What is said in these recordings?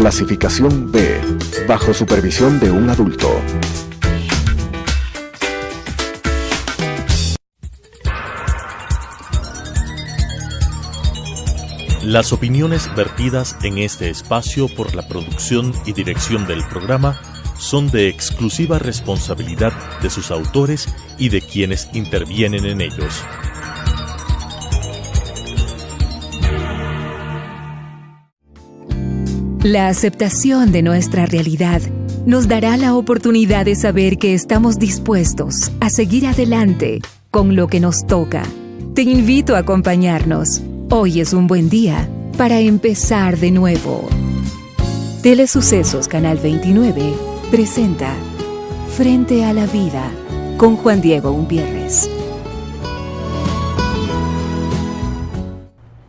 Clasificación B, bajo supervisión de un adulto. Las opiniones vertidas en este espacio por la producción y dirección del programa son de exclusiva responsabilidad de sus autores y de quienes intervienen en ellos. La aceptación de nuestra realidad nos dará la oportunidad de saber que estamos dispuestos a seguir adelante con lo que nos toca. Te invito a acompañarnos. Hoy es un buen día para empezar de nuevo. Telesucesos Canal 29 presenta Frente a la Vida con Juan Diego Umpierres.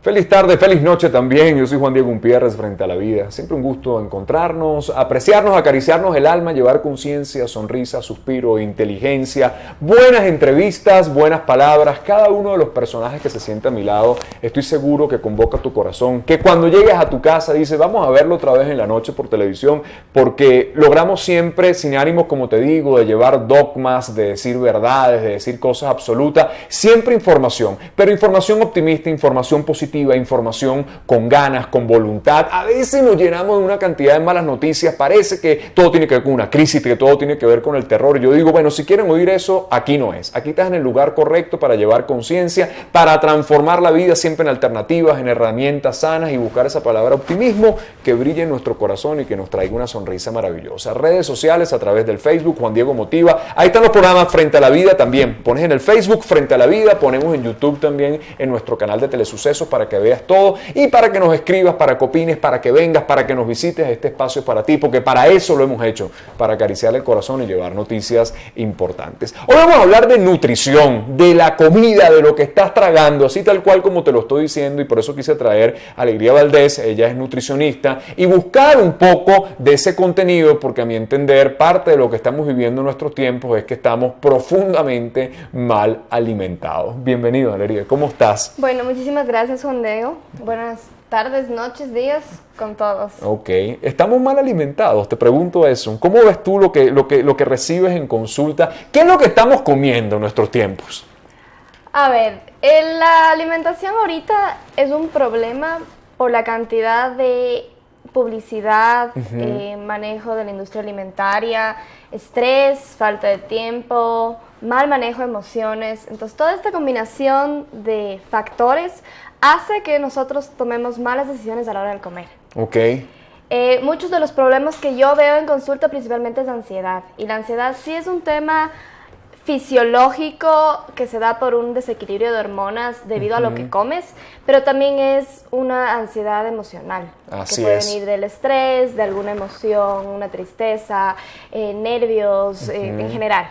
Feliz tarde, feliz noche también. Yo soy Juan Diego Umpierres, Frente a la Vida. Siempre un gusto encontrarnos, apreciarnos, acariciarnos el alma, llevar conciencia, sonrisa, suspiro, inteligencia, buenas entrevistas, buenas palabras. Cada uno de los personajes que se sienta a mi lado, estoy seguro que convoca tu corazón, que cuando llegues a tu casa dices, vamos a verlo otra vez en la noche por televisión, porque logramos siempre, sin ánimos, como te digo, de llevar dogmas, de decir verdades, de decir cosas absolutas, siempre información, pero información optimista, información positiva, información con ganas, con voluntad. A veces nos llenamos de una cantidad de malas noticias, parece que todo tiene que ver con una crisis, que todo tiene que ver con el terror. Yo digo, bueno, si quieren oír eso, aquí no es. Aquí estás en el lugar correcto para llevar conciencia, para transformar la vida siempre en alternativas, en herramientas sanas y buscar esa palabra optimismo que brille en nuestro corazón y que nos traiga una sonrisa maravillosa. Redes sociales a través del Facebook, Juan Diego Motiva. Ahí están los programas Frente a la Vida también. Pones en el Facebook Frente a la Vida, ponemos en YouTube también en nuestro canal de Telesucesos para que veas todo y para que nos escribas, para que opines, para que vengas, para que nos visites. Este espacio es para ti, porque para eso lo hemos hecho, para acariciar el corazón y llevar noticias importantes. Hoy vamos a hablar de nutrición, de la comida, de lo que estás tragando, así tal cual como te lo estoy diciendo, y por eso quise traer a Alegría Valdés. Ella es nutricionista, y buscar un poco de ese contenido, porque a mi entender parte de lo que estamos viviendo en nuestros tiempos es que estamos profundamente mal alimentados. Bienvenido, Alegría, ¿cómo estás? Bueno, muchísimas gracias, Juan Diego. Buenas tardes, noches, días con todos. Ok, estamos mal alimentados, te pregunto eso. ¿Cómo ves tú lo que recibes en consulta? ¿Qué es lo que estamos comiendo en nuestros tiempos? A ver, la alimentación ahorita es un problema por la cantidad de publicidad, manejo de la industria alimentaria, estrés, falta de tiempo, mal manejo de emociones. Entonces, toda esta combinación de factores hace que nosotros tomemos malas decisiones a la hora de comer. Ok. Muchos de los problemas que yo veo en consulta principalmente es ansiedad. Y la ansiedad sí es un tema fisiológico que se da por un desequilibrio de hormonas debido a lo que comes, pero también es una ansiedad emocional. Así que puede es. venir del estrés, de alguna emoción, una tristeza, nervios, en general.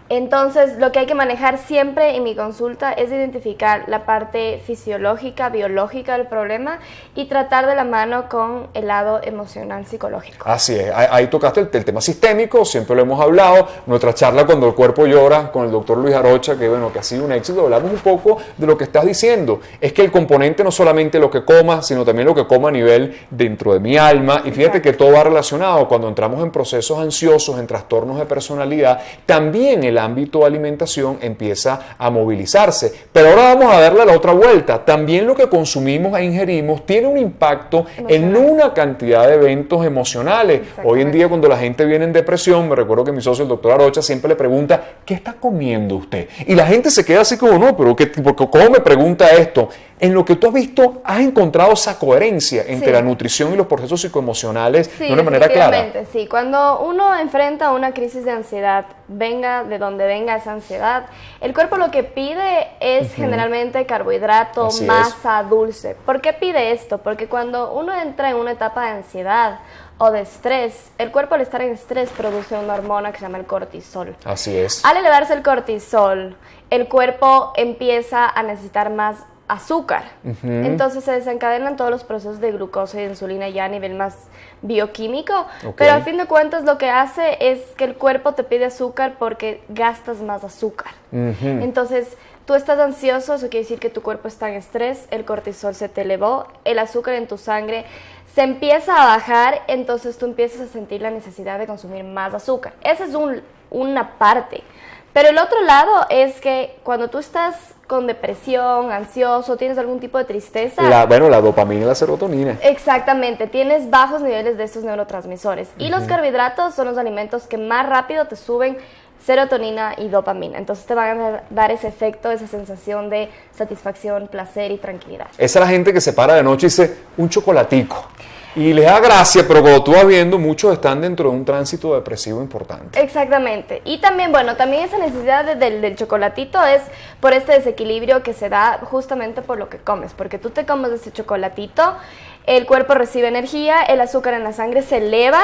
Entonces, lo que hay que manejar siempre en mi consulta es identificar la parte fisiológica, biológica del problema y tratar de la mano con el lado emocional, psicológico. Así es, ahí tocaste el tema sistémico, siempre lo hemos hablado. Nuestra charla Cuando el Cuerpo Llora con el doctor Luis Arocha, que bueno, que ha sido un éxito, hablamos un poco de lo que estás diciendo. Es que el componente no solamente lo que coma, sino también lo que coma a nivel dentro de mi alma. Y fíjate que todo va relacionado. Cuando entramos en procesos ansiosos, en trastornos de personalidad, también el ámbito de alimentación empieza a movilizarse. Pero ahora vamos a darle la otra vuelta. También lo que consumimos e ingerimos tiene un impacto en una cantidad de eventos emocionales. Hoy en día, cuando la gente viene en depresión, me recuerdo que mi socio, el doctor Arocha, siempre le pregunta, ¿qué está comiendo usted? Y la gente se queda así como, no, pero ¿cómo me pregunta esto? En lo que tú has visto, ¿has encontrado esa coherencia entre la nutrición y los procesos psicoemocionales de una manera clara? Sí, cuando uno enfrenta una crisis de ansiedad, venga de donde venga esa ansiedad, el cuerpo lo que pide es generalmente carbohidrato, masa, dulce. ¿Por qué pide esto? Porque cuando uno entra en una etapa de ansiedad o de estrés, el cuerpo al estar en estrés produce una hormona que se llama el cortisol. Así es. Al elevarse el cortisol, el cuerpo empieza a necesitar más azúcar. Entonces se desencadenan todos los procesos de glucosa y de insulina ya a nivel más bioquímico, pero al fin de cuentas lo que hace es que el cuerpo te pide azúcar porque gastas más azúcar. Entonces tú estás ansioso, eso quiere decir que tu cuerpo está en estrés, el cortisol se te elevó, el azúcar en tu sangre se empieza a bajar, entonces tú empiezas a sentir la necesidad de consumir más azúcar. Esa es una parte. Pero el otro lado es que cuando tú estás con depresión, ansioso, tienes algún tipo de tristeza... La dopamina y la serotonina. Exactamente, tienes bajos niveles de estos neurotransmisores. Y los carbohidratos son los alimentos que más rápido te suben serotonina y dopamina. Entonces te van a dar ese efecto, esa sensación de satisfacción, placer y tranquilidad. Esa es la gente que se para de noche y dice, un chocolatico. Y les da gracia, pero como tú vas viendo, muchos están dentro de un tránsito depresivo importante. Exactamente. Y también, también esa necesidad del chocolatito es por este desequilibrio que se da justamente por lo que comes. Porque tú te comes ese chocolatito, el cuerpo recibe energía, el azúcar en la sangre se eleva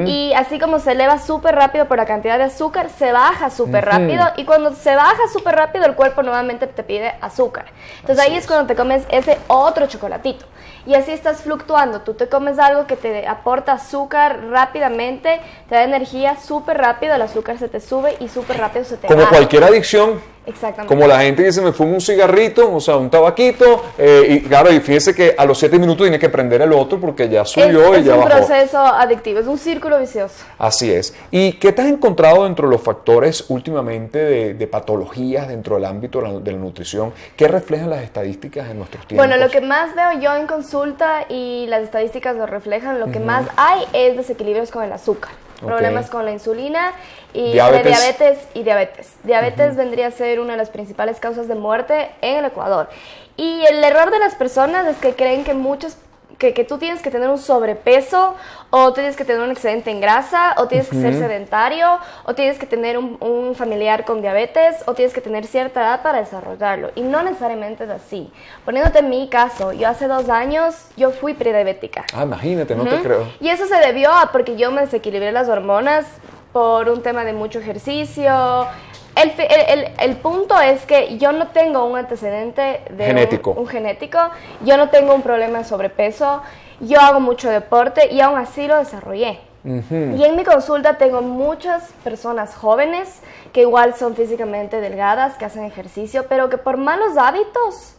y así como se eleva súper rápido por la cantidad de azúcar, se baja súper rápido y cuando se baja súper rápido el cuerpo nuevamente te pide azúcar. Entonces ahí es cuando te comes ese otro chocolatito. Y así estás fluctuando. Tú te comes algo que te aporta azúcar rápidamente, te da energía súper rápido, el azúcar se te sube y súper rápido se te baja. Como cualquier adicción. Exactamente. Como la gente que se me fuma un cigarrito, o sea, un tabaquito, y claro, y fíjense que a los 7 minutos tiene que prender el otro porque ya subió y ya bajó. Es un proceso adictivo, es un círculo vicioso. Así es. ¿Y qué te has encontrado dentro de los factores últimamente de patologías dentro del ámbito de la nutrición? ¿Qué reflejan las estadísticas en nuestros tiempos? Bueno, lo que más veo yo en consulta y las estadísticas lo reflejan, lo que más hay es desequilibrios con el azúcar. Problemas con la insulina y prediabetes y diabetes. Diabetes vendría a ser una de las principales causas de muerte en el Ecuador. Y el error de las personas es que creen que tú tienes que tener un sobrepeso o tienes que tener un excedente en grasa o tienes que ser sedentario o tienes que tener un familiar con diabetes o tienes que tener cierta edad para desarrollarlo y no necesariamente es así. Poniéndote en mi caso, yo hace 2 años yo fui prediabética. Imagínate, no te creo. Y eso se debió a porque yo me desequilibré las hormonas por un tema de mucho ejercicio. El punto es que yo no tengo un antecedente de genético. Un genético, yo no tengo un problema de sobrepeso, yo hago mucho deporte y aún así lo desarrollé. Y en mi consulta tengo muchas personas jóvenes que igual son físicamente delgadas, que hacen ejercicio, pero que por malos hábitos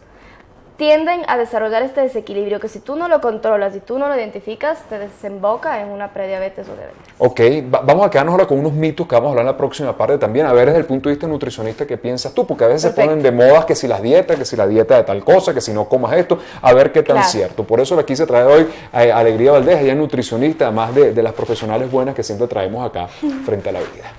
tienden a desarrollar este desequilibrio que si tú no lo controlas y tú no lo identificas, te desemboca en una prediabetes o diabetes. Ok, vamos a quedarnos ahora con unos mitos que vamos a hablar en la próxima parte también, a ver desde el punto de vista nutricionista qué piensas tú, porque a veces se ponen de moda que si las dietas, que si la dieta de tal cosa, que si no comas esto, a ver qué tan cierto. Por eso la quise traer hoy a Alegría Valdés, ella es nutricionista, además de las profesionales buenas que siempre traemos acá frente a la vida.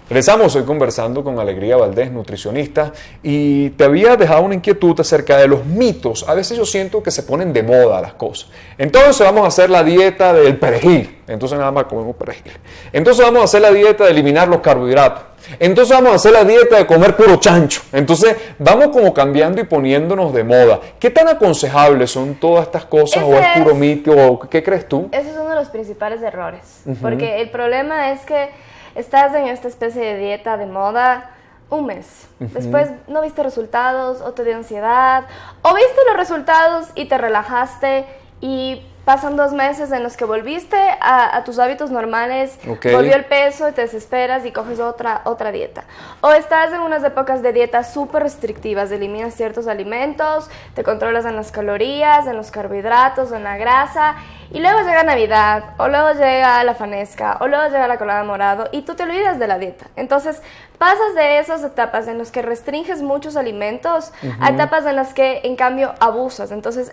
Regresamos hoy conversando con Alegría Valdés, nutricionista, y te había dejado una inquietud acerca de los mitos. A veces yo siento que se ponen de moda las cosas. Entonces vamos a hacer la dieta del perejil. Entonces nada más comemos perejil. Entonces vamos a hacer la dieta de eliminar los carbohidratos. Entonces vamos a hacer la dieta de comer puro chancho. Entonces vamos como cambiando y poniéndonos de moda. ¿Qué tan aconsejables son todas estas cosas o es puro mito? ¿O qué crees tú? Ese es uno de los principales errores. Porque el problema es que estás en esta especie de dieta de moda un mes. Después no viste resultados o te dio ansiedad o viste los resultados y te relajaste y pasan 2 meses en los que volviste a tus hábitos normales, volvió el peso y te desesperas y coges otra dieta. O estás en unas épocas de dieta súper restrictivas, eliminas ciertos alimentos, te controlas en las calorías, en los carbohidratos, en la grasa, y luego llega Navidad, o luego llega la fanesca, o luego llega la colada morado, y tú te olvidas de la dieta. Entonces, pasas de esas etapas en las que restringes muchos alimentos a etapas en las que, en cambio, abusas. Entonces,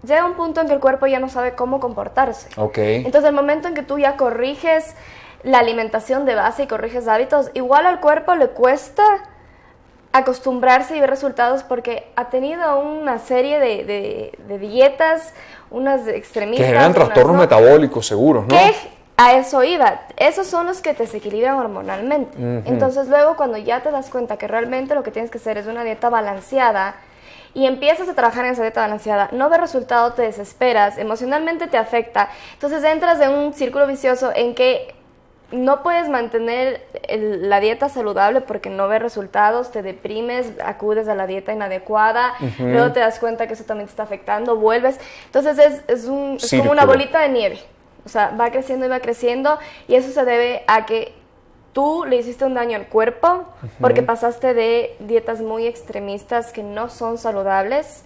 llega un punto en que el cuerpo ya no sabe cómo comportarse. Entonces, el momento en que tú ya corriges la alimentación de base y corriges hábitos, igual al cuerpo le cuesta acostumbrarse y ver resultados porque ha tenido una serie de dietas, unas extremistas. Que generan trastornos metabólicos seguros, ¿no? Que a eso iba. Esos son los que te desequilibran hormonalmente. Entonces, luego cuando ya te das cuenta que realmente lo que tienes que hacer es una dieta balanceada, y empiezas a trabajar en esa dieta balanceada, no ves resultado, te desesperas, emocionalmente te afecta, entonces entras en un círculo vicioso en que no puedes mantener la dieta saludable porque no ves resultados, te deprimes, acudes a la dieta inadecuada, luego te das cuenta que eso también te está afectando, vuelves, entonces es como una bolita de nieve, o sea, va creciendo y eso se debe a que tú le hiciste un daño al cuerpo porque pasaste de dietas muy extremistas que no son saludables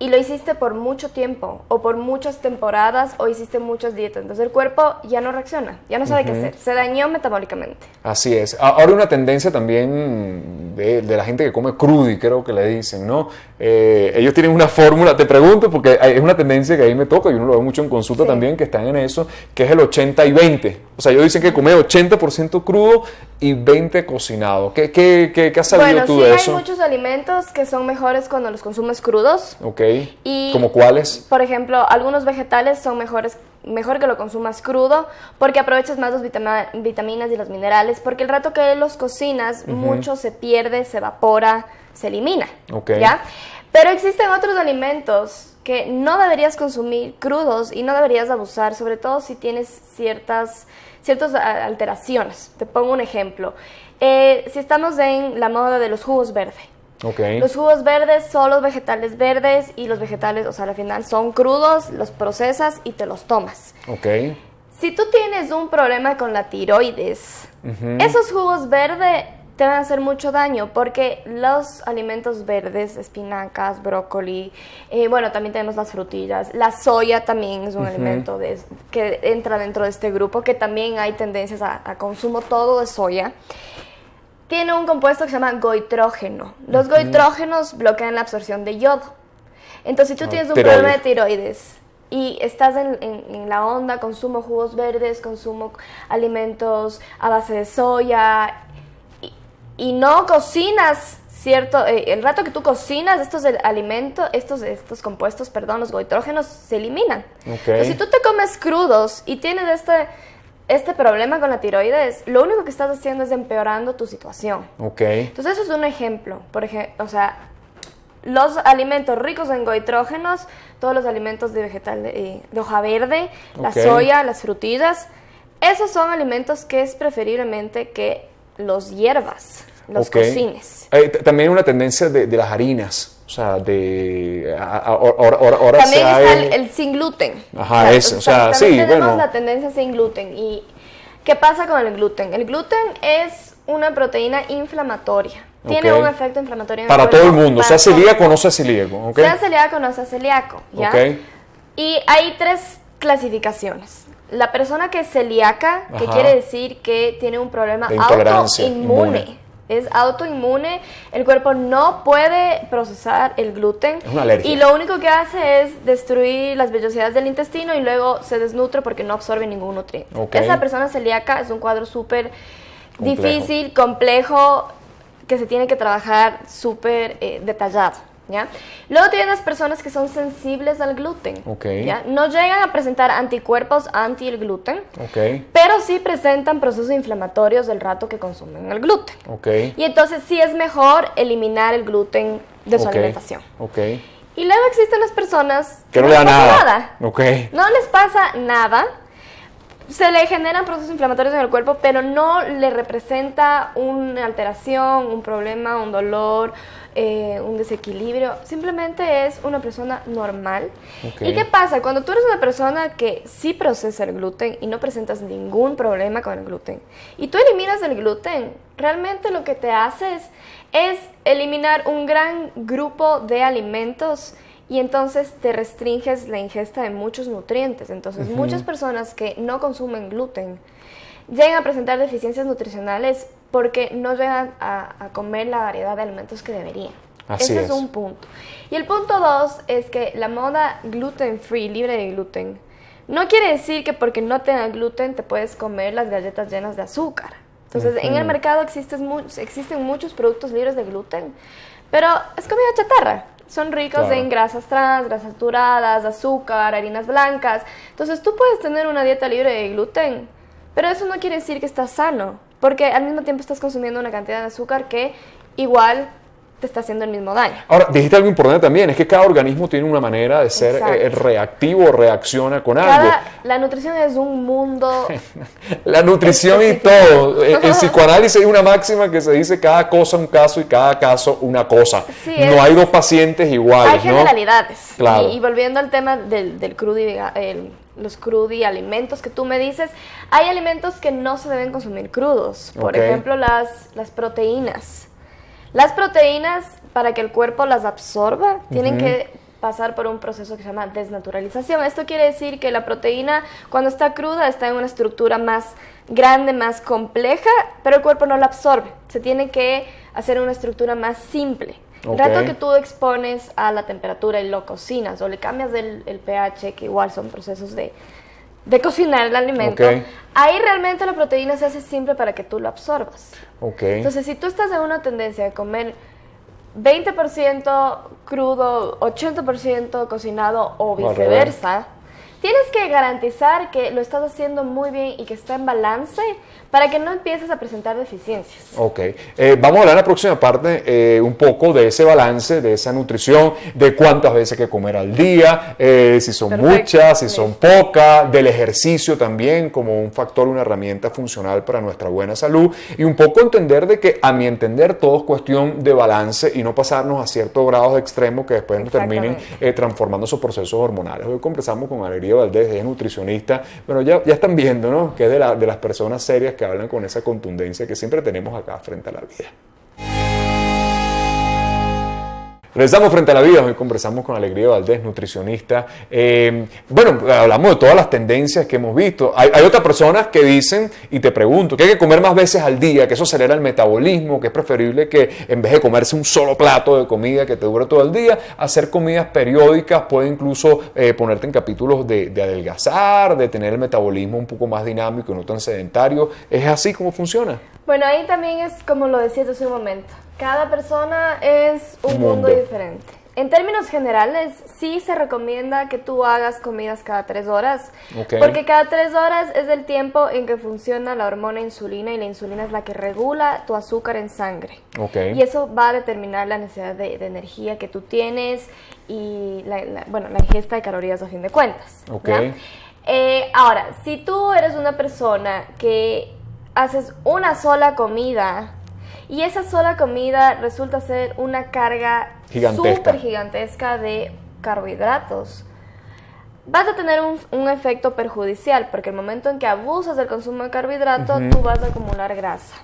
y lo hiciste por mucho tiempo o por muchas temporadas o hiciste muchas dietas. Entonces el cuerpo ya no reacciona, ya no sabe qué hacer, se dañó metabólicamente. Así es. Ahora una tendencia también de la gente que come crudo, creo que le dicen, ¿no? Ellos tienen una fórmula, te pregunto porque es una tendencia que ahí me toca y uno lo ve mucho en consulta también, que están en eso, que es el 80 y 20. O sea, ellos dicen que comer 80% crudo y 20 cocinado. ¿Qué has sabido tú de eso? Hay muchos alimentos que son mejores cuando los consumes crudos. Ok. Y, ¿como cuáles? Por ejemplo, algunos vegetales son mejor que lo consumas crudo porque aprovechas más las vitaminas y los minerales, porque el rato que los cocinas, mucho se pierde, se evapora, se elimina. ¿Ya? Pero existen otros alimentos que no deberías consumir crudos y no deberías abusar, sobre todo si tienes ciertas alteraciones. Te pongo un ejemplo. Si estamos en la moda de los jugos verdes. Los jugos verdes son los vegetales verdes y los vegetales, o sea, al final son crudos, los procesas y te los tomas. Si tú tienes un problema con la tiroides, esos jugos verdes te van a hacer mucho daño porque los alimentos verdes, espinacas, brócoli, bueno, también tenemos las frutillas, la soya también es un alimento que entra dentro de este grupo, que también hay tendencias a consumo todo de soya. Tiene un compuesto que se llama goitrógeno. Los goitrógenos bloquean la absorción de yodo. Entonces, si tú tienes un problema de tiroides y estás en la onda, consumo jugos verdes, consumo alimentos a base de soya y no cocinas, ¿cierto? El rato que tú cocinas estos alimentos, estos compuestos, perdón, los goitrógenos se eliminan. Entonces, si tú te comes crudos y tienes este problema con la tiroides, lo único que estás haciendo es empeorando tu situación. Entonces eso es un ejemplo. Por ejemplo, o sea, los alimentos ricos en goitrógenos, todos los alimentos de vegetal de hoja verde, la soya, las frutillas, esos son alimentos que es preferiblemente que los hiervas, los cocines. También una tendencia de las harinas. O sea, ahora también está el sin gluten. Ajá, eso. O sea, sí, tenemos la tendencia sin gluten. ¿Y qué pasa con el gluten? El gluten es una proteína inflamatoria. Tiene un efecto inflamatorio en el cuerpo. Para todo el mundo, sea celíaco o no sea celíaco. Sea celíaco o no sea celíaco, ¿ya? Y hay 3 clasificaciones. La persona que es celíaca, que quiere decir que tiene un problema autoinmune. Es autoinmune, el cuerpo no puede procesar el gluten. Es una alergia. Y lo único que hace es destruir las vellosidades del intestino y luego se desnutre porque no absorbe ningún nutriente. Esa persona celíaca es un cuadro súper difícil, complejo, que se tiene que trabajar súper detallado. ¿Ya? Luego tienen las personas que son sensibles al gluten. ¿Ya? No llegan a presentar anticuerpos anti el gluten, pero sí presentan procesos inflamatorios del rato que consumen el gluten. Y entonces sí es mejor eliminar el gluten de su alimentación. Y luego existen las personas que no les pasa nada. No les pasa nada. Se le generan procesos inflamatorios en el cuerpo, pero no le representa una alteración, un problema, un dolor, un desequilibrio. Simplemente es una persona normal. ¿Y qué pasa? Cuando tú eres una persona que sí procesa el gluten y no presentas ningún problema con el gluten, y tú eliminas el gluten, realmente lo que te haces es eliminar un gran grupo de alimentos y entonces te restringes la ingesta de muchos nutrientes. Entonces, muchas personas que no consumen gluten llegan a presentar deficiencias nutricionales porque no llegan a comer la variedad de alimentos que deberían. Ese es un punto. Y el punto 2 es que la moda gluten free, libre de gluten, no quiere decir que porque no tenga gluten te puedes comer las galletas llenas de azúcar. Entonces, en el mercado existen muchos productos libres de gluten, pero es comida chatarra. Son ricos en grasas trans, grasas saturadas, azúcar, harinas blancas. Entonces tú puedes tener una dieta libre de gluten, pero eso no quiere decir que estás sano, porque al mismo tiempo estás consumiendo una cantidad de azúcar que igual te está haciendo el mismo daño. Ahora, dijiste algo importante también, es que cada organismo tiene una manera de ser reactivo o reacciona con algo. La nutrición es un mundo. La nutrición y todo. En psicoanálisis hay una máxima que se dice cada cosa un caso y cada caso una cosa. No hay dos pacientes iguales. Hay generalidades. Claro. Y volviendo al tema del crudi, los crudi alimentos que tú me dices, hay alimentos que no se deben consumir crudos. Por ejemplo, las proteínas. Las proteínas, para que el cuerpo las absorba, tienen que pasar por un proceso que se llama desnaturalización. Esto quiere decir que la proteína, cuando está cruda, está en una estructura más grande, más compleja, pero el cuerpo no la absorbe. Se tiene que hacer una estructura más simple. El rato que tú expones a la temperatura y lo cocinas o le cambias el pH, que igual son procesos de cocinar el alimento, ahí realmente la proteína se hace simple para que tú lo absorbas. Entonces, si tú estás en una tendencia de comer 20% crudo, 80% cocinado o viceversa, tienes que garantizar que lo estás haciendo muy bien y que está en balance para que no empieces a presentar deficiencias. Vamos a hablar en la próxima parte un poco de ese balance, de esa nutrición, de cuántas veces hay que comer al día, si son muchas, si son pocas, del ejercicio también como un factor, una herramienta funcional para nuestra buena salud, y un poco entender de que, a mi entender, todo es cuestión de balance y no pasarnos a ciertos grados de extremo que después nos terminen transformando esos procesos hormonales. Hoy conversamos con Alegría Valdés, ella es nutricionista, pero ya están viendo, ¿no?, que es de las personas serias que hablan con esa contundencia que siempre tenemos acá frente a la vida. Regresamos frente a la vida, hoy conversamos con Alegría Valdés, nutricionista. Hablamos de todas las tendencias que hemos visto. Hay otras personas que dicen, y te pregunto, que hay que comer más veces al día, que eso acelera el metabolismo, que es preferible que en vez de comerse un solo plato de comida que te dure todo el día, hacer comidas periódicas puede incluso ponerte en capítulos de adelgazar, de tener el metabolismo un poco más dinámico y no tan sedentario. ¿Es así como funciona? Bueno, ahí también es como lo decías hace un momento. Cada persona es un mundo diferente. En términos generales, sí se recomienda que tú hagas comidas cada 3 horas, porque cada 3 horas es el tiempo en que funciona la hormona insulina, y la insulina es la que regula tu azúcar en sangre. Y eso va a determinar la necesidad de energía que tú tienes y la ingesta de calorías a fin de cuentas. Ahora, si tú eres una persona que haces una sola comida y esa sola comida resulta ser una carga súper gigantesca de carbohidratos, vas a tener un efecto perjudicial, porque el momento en que abusas del consumo de carbohidratos, tú vas a acumular grasa.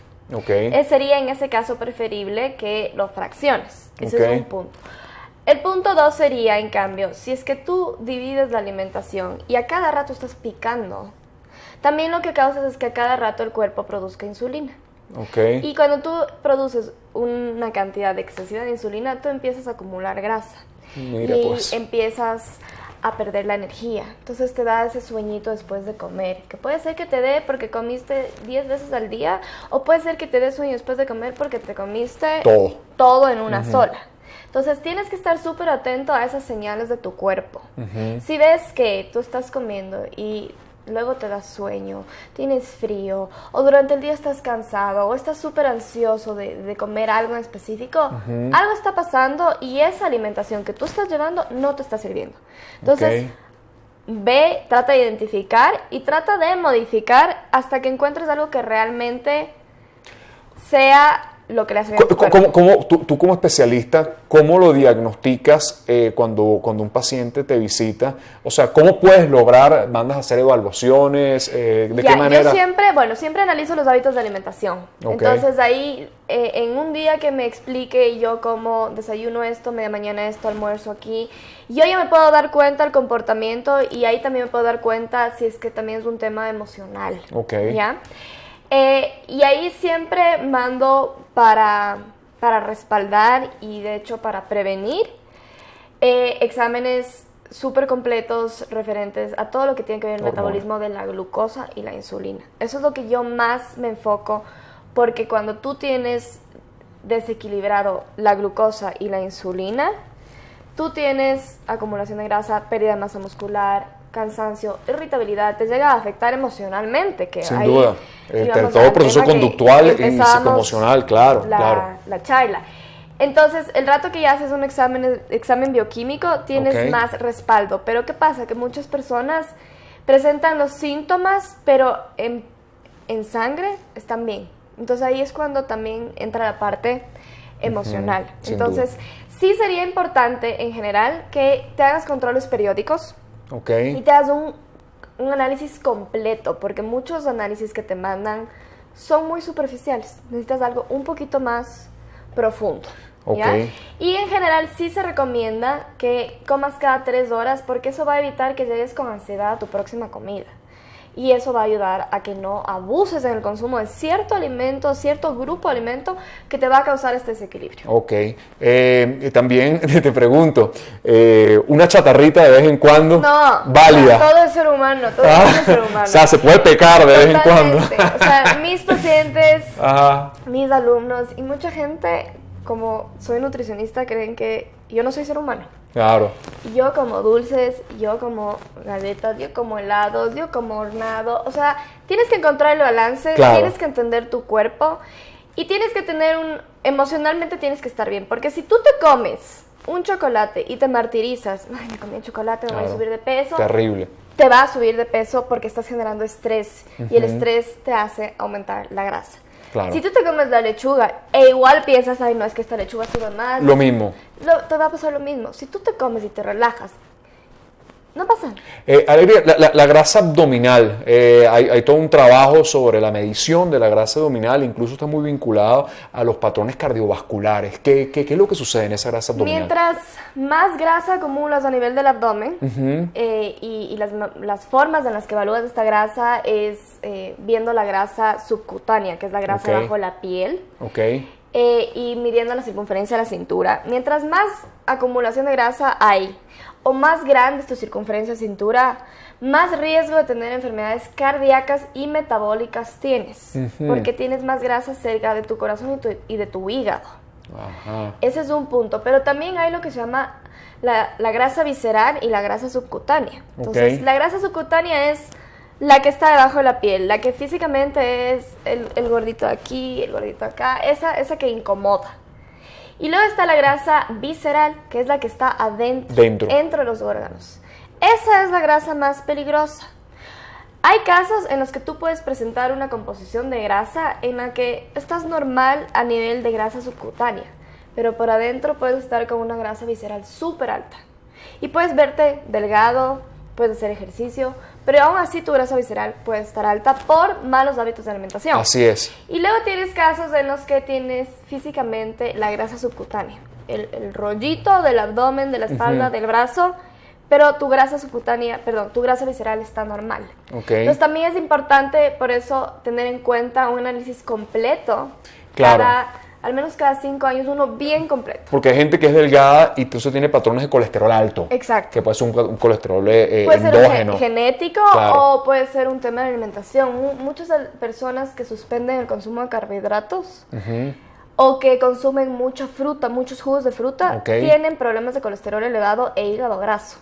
Sería en ese caso preferible que lo fracciones. Ese es un punto. El punto 2 sería, en cambio, si es que tú divides la alimentación y a cada rato estás picando, también lo que causas es que a cada rato el cuerpo produzca insulina. Y cuando tú produces una cantidad excesiva de insulina, tú empiezas a acumular grasa. Empiezas a perder la energía. Entonces te da ese sueñito después de comer, que puede ser que te dé porque comiste 10 veces al día, o puede ser que te dé sueño después de comer porque te comiste todo en una sola. Entonces tienes que estar súper atento a esas señales de tu cuerpo. Si ves que tú estás comiendo y luego te da sueño, tienes frío, o durante el día estás cansado, o estás súper ansioso de comer algo en específico, algo está pasando y esa alimentación que tú estás llevando no te está sirviendo. Entonces, ve, trata de identificar y trata de modificar hasta que encuentres algo que realmente sea lo que le hace bien a tu cuerpo. Tú como especialista, ¿cómo lo diagnosticas cuando un paciente te visita? O sea, ¿cómo puedes lograr, mandas a hacer evaluaciones? ¿De qué manera? Yo siempre analizo los hábitos de alimentación. Entonces ahí, en un día que me explique yo cómo desayuno esto, media mañana esto, almuerzo aquí, yo ya me puedo dar cuenta del comportamiento, y ahí también me puedo dar cuenta si es que también es un tema emocional. ¿Ya? Y ahí siempre mando para respaldar y de hecho para prevenir exámenes súper completos referentes a todo lo que tiene que ver el metabolismo de la glucosa y la insulina. Eso es lo que yo más me enfoco, porque cuando tú tienes desequilibrado la glucosa y la insulina, tú tienes acumulación de grasa, pérdida de masa muscular, cansancio, irritabilidad, te llega a afectar emocionalmente. Que sin duda, todo proceso conductual y psicoemocional, claro. La charla. Entonces, el rato que ya haces un examen bioquímico, tienes más respaldo. Pero ¿qué pasa? Que muchas personas presentan los síntomas, pero en sangre están bien. Entonces ahí es cuando también entra la parte emocional. Entonces, sí sería importante en general que te hagas controles periódicos. Y te hagas un análisis completo, porque muchos análisis que te mandan son muy superficiales. Necesitas algo un poquito más profundo. ¿ya? Y en general sí se recomienda que comas cada 3 horas porque eso va a evitar que llegues con ansiedad a tu próxima comida. Y eso va a ayudar a que no abuses en el consumo de cierto alimento, cierto grupo de alimento que te va a causar este desequilibrio. Ok. También te pregunto, ¿una chatarrita de vez en cuando? No, válida. Todo es ser humano, todo es ser humano. O sea, se puede pecar de vez en cuando. O sea, mis pacientes, Ajá. mis alumnos y mucha gente, como soy nutricionista, creen que yo no soy ser humano. Claro. Yo como dulces, yo como galletas, yo como helados, yo como hornado. O sea, tienes que encontrar el balance, claro. Tienes que entender tu cuerpo y tienes que tener emocionalmente tienes que estar bien. Porque si tú te comes un chocolate y te martirizas, ay, me comí el chocolate, me voy a subir de peso. Terrible. Te va a subir de peso porque estás generando estrés y el estrés te hace aumentar la grasa. Claro. Si tú te comes la lechuga e igual piensas, ay, no, es que esta lechuga sube más. Lo mismo. Te va a pasar lo mismo. Si tú te comes y te relajas, no pasa. Alegría, la grasa abdominal, hay todo un trabajo sobre la medición de la grasa abdominal, incluso está muy vinculado a los patrones cardiovasculares. ¿Qué es lo que sucede en esa grasa abdominal? Mientras más grasa acumulas a nivel del abdomen, y las formas en las que evalúas esta grasa es viendo la grasa subcutánea, que es la grasa bajo la piel. Y midiendo la circunferencia de la cintura. Mientras más acumulación de grasa hay o más grande es tu circunferencia de cintura, más riesgo de tener enfermedades cardíacas y metabólicas tienes, porque tienes más grasa cerca de tu corazón y de tu hígado. Ajá. Ese es un punto, pero también hay lo que se llama la grasa visceral y la grasa subcutánea. Entonces, la grasa subcutánea es la que está debajo de la piel, la que físicamente es el gordito aquí, el gordito acá, esa que incomoda. Y luego está la grasa visceral, que es la que está adentro, dentro de los órganos. Esa es la grasa más peligrosa. Hay casos en los que tú puedes presentar una composición de grasa en la que estás normal a nivel de grasa subcutánea, pero por adentro puedes estar con una grasa visceral súper alta. Y puedes verte delgado, puedes hacer ejercicio, pero aún así tu grasa visceral puede estar alta por malos hábitos de alimentación. Así es. Y luego tienes casos en los que tienes físicamente la grasa subcutánea, el rollito del abdomen, de la espalda, del brazo, pero tu grasa subcutánea, tu grasa visceral está normal. Entonces también es importante por eso tener en cuenta un análisis completo, al menos cada 5 años, uno bien completo. Porque hay gente que es delgada y entonces tiene patrones de colesterol alto. Exacto. Que puede ser un colesterol puede endógeno. Ser genético o puede ser un tema de alimentación. Muchas personas que suspenden el consumo de carbohidratos o que consumen mucha fruta, muchos jugos de fruta, tienen problemas de colesterol elevado e hígado graso.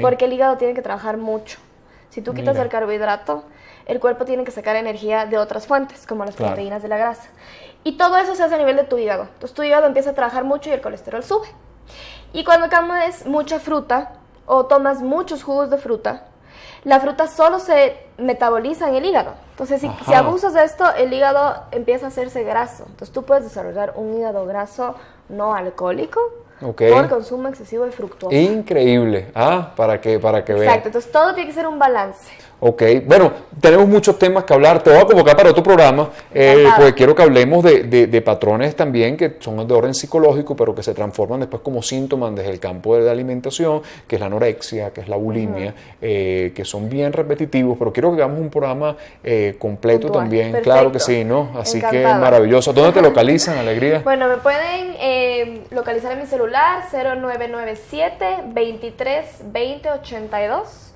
Porque el hígado tiene que trabajar mucho. Si tú quitas el carbohidrato, el cuerpo tiene que sacar energía de otras fuentes, como las proteínas de la grasa. Y todo eso se hace a nivel de tu hígado. Entonces tu hígado empieza a trabajar mucho y el colesterol sube. Y cuando comes mucha fruta o tomas muchos jugos de fruta, la fruta solo se metaboliza en el hígado. Entonces si abusas de esto, el hígado empieza a hacerse graso. Entonces tú puedes desarrollar un hígado graso no alcohólico por consumo excesivo de fructuosa. Increíble. Para que vean. Exacto. Entonces todo tiene que ser un balance. Bueno, tenemos muchos temas que hablar. Te voy a convocar para otro programa, porque quiero que hablemos de patrones también que son de orden psicológico, pero que se transforman después como síntomas desde el campo de la alimentación, que es la anorexia, que es la bulimia, que son bien repetitivos, pero quiero que hagamos un programa completo también. Perfecto. Claro que sí, ¿no? Así Encantada. Que maravilloso. ¿Dónde te localizan, Alegría? Bueno, me pueden localizar en mi celular 0997 23 20 82.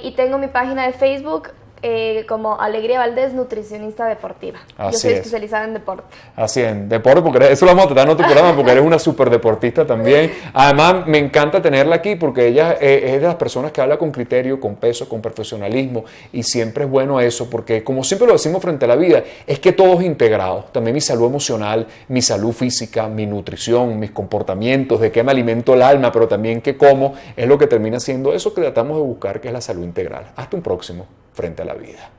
Y tengo mi página de Facebook como Alegría Valdés, nutricionista deportiva. Yo soy especializada en deporte. Así es, en deporte, porque eso lo vamos a tratar en otro programa, porque eres una súper deportista también. Además, me encanta tenerla aquí, porque ella es de las personas que habla con criterio, con peso, con profesionalismo, y siempre es bueno eso, porque como siempre lo decimos frente a la vida, es que todo es integrado. También mi salud emocional, mi salud física, mi nutrición, mis comportamientos, de qué me alimento el alma, pero también qué como, es lo que termina siendo eso que tratamos de buscar, que es la salud integral. Hasta un próximo Frente a la Vida.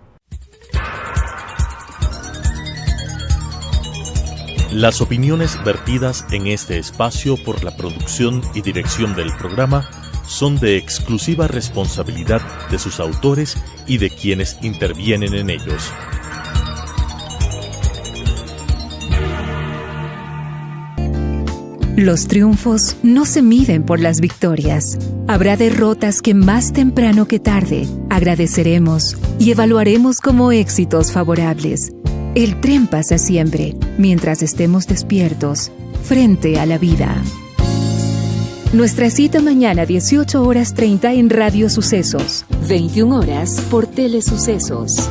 Las opiniones vertidas en este espacio por la producción y dirección del programa son de exclusiva responsabilidad de sus autores y de quienes intervienen en ellos. Los triunfos no se miden por las victorias. Habrá derrotas que más temprano que tarde agradeceremos y evaluaremos como éxitos favorables. El tren pasa siempre, mientras estemos despiertos, frente a la vida. Nuestra cita mañana 18:30 en Radio Sucesos, 21 horas por Telesucesos.